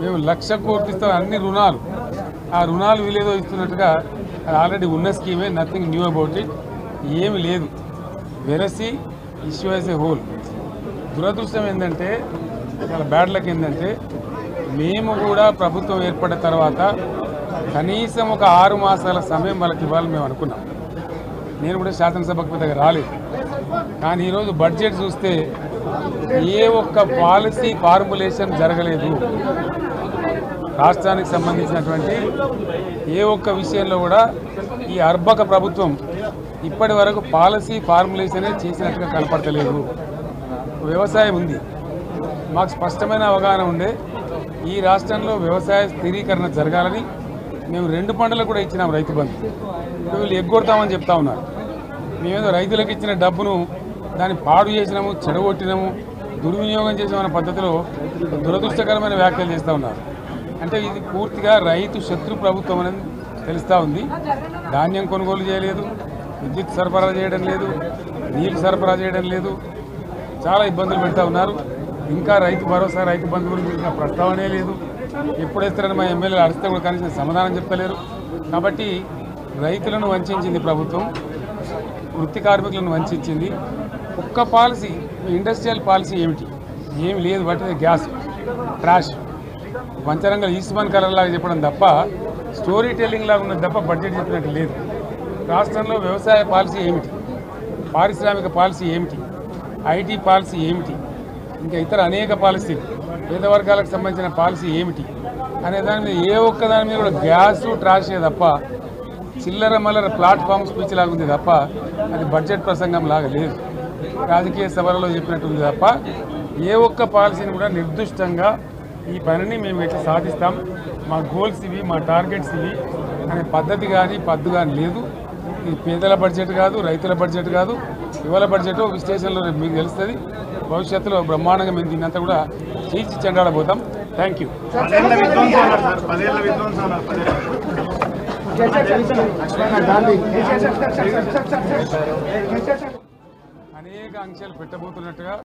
మేము 1,00,000 కోట్లు ఇస్తాం అన్ని రుణాలు ఆ రుణాలు వీలేదో ఇస్తున్నట్టుగా అది ఆల్రెడీ ఉన్న స్కీమే నథింగ్ న్యూ అబౌట్ ఇట్ ఏమి లేదు వెరసి ఇష్యూ యాజ్ ఏ హోల్ దురదృష్టం ఏంటంటే చాలా బ్యాడ్ లక్ ఏంటంటే మేము కూడా ప్రభుత్వం ఏర్పడిన తర్వాత కనీసం ఒక 6 మాసాల సమయం వాళ్ళకి ఇవ్వాలని మేము అనుకున్నాం నేను కూడా శాసనసభకు దగ్గర రాలేదు కానీ ఈరోజు బడ్జెట్ చూస్తే ఏ ఒక్క పాలసీ ఫార్ములేషన్ జరగలేదు రాష్ట్రానికి సంబంధించినటువంటి ఏ ఒక్క విషయంలో కూడా ఈ అర్బక ప్రభుత్వం ఇప్పటి వరకు పాలసీ ఫార్ములేషనే చేసినట్టుగా కనపడతలేదు వ్యవసాయం ఉంది మాకు స్పష్టమైన అవగాహన ఉండే ఈ రాష్ట్రంలో వ్యవసాయ స్థిరీకరణ జరగాలని మేము 2 పంటలకు కూడా ఇచ్చినాం రైతు బంధు వీళ్ళు ఎగ్గొడతామని చెప్తా ఉన్నారు మేమేదో రైతులకు ఇచ్చిన డబ్బును దాన్ని పాడు చేసినాము చెడగొట్టినాము దుర్వినియోగం చేసామన్న పద్ధతిలో దురదృష్టకరమైన వ్యాఖ్యలు చేస్తూ ఉన్నారు అంటే ఇది పూర్తిగా రైతు శత్రు ప్రభుత్వం అనేది తెలుస్తూ ఉంది ధాన్యం కొనుగోలు చేయలేదు విద్యుత్ సరఫరా చేయడం లేదు నీరు సరఫరా చేయడం లేదు చాలా ఇబ్బందులు పెడతా ఉన్నారు ఇంకా రైతు భరోసా రైతు బంధు గురించి ఇంకా ప్రస్తావనే లేదు ఎప్పుడు వేస్తారని మా ఎమ్మెల్యేలు అడిగితే కూడా కనీసం సమాధానం చెప్తలేరు కాబట్టి రైతులను వంచింది ప్రభుత్వం వృత్తి కార్మికులను వంచింది ఒక్క పాలసీ ఇండస్ట్రియల్ పాలసీ ఏమిటి ఏమి లేదు బట్టి గ్యాస్ ట్రాష్ పంచరంగ ఈస్మాన్ కలర్ లాగా చెప్పడం తప్ప స్టోరీ టెల్లింగ్ లాగా ఉన్నది తప్ప బడ్జెట్ చెప్పినట్టు లేదు రాష్ట్రంలో వ్యవసాయ పాలసీ ఏమిటి పారిశ్రామిక పాలసీ ఏమిటి ఐటీ పాలసీ ఏమిటి ఇంకా ఇతర అనేక పాలసీలు పేద వర్గాలకు సంబంధించిన పాలసీ ఏమిటి అనే దాని మీద ఏ ఒక్క దాని మీద కూడా గ్యాసు ట్రాషే తప్ప చిల్లర మల్లర ప్లాట్ఫామ్ స్పీచ్ లాగా ఉంది తప్ప అది బడ్జెట్ ప్రసంగం లాగా లేదు రాజకీయ సభలలో చెప్పినట్టుంది తప్ప ఏ ఒక్క పాలసీని కూడా నిర్దిష్టంగా ఈ పనిని మేము ఎట్లా సాధిస్తాం మా గోల్స్ ఇవి మా టార్గెట్స్ ఇవి అనే పద్ధతి కానీ పద్దు కానీ లేదు ఇది పేదల బడ్జెట్ కాదు రైతుల బడ్జెట్ కాదు యువల బడ్జెట్ విశ్లేషణలో మీకు తెలుస్తుంది భవిష్యత్తులో బ్రహ్మాండంగా మేము దీన్నంతా కూడా తీర్చి చెండాడబోతాం థ్యాంక్ యూ అనేక ఆంక్షలు పెట్టబోతున్నట్టుగా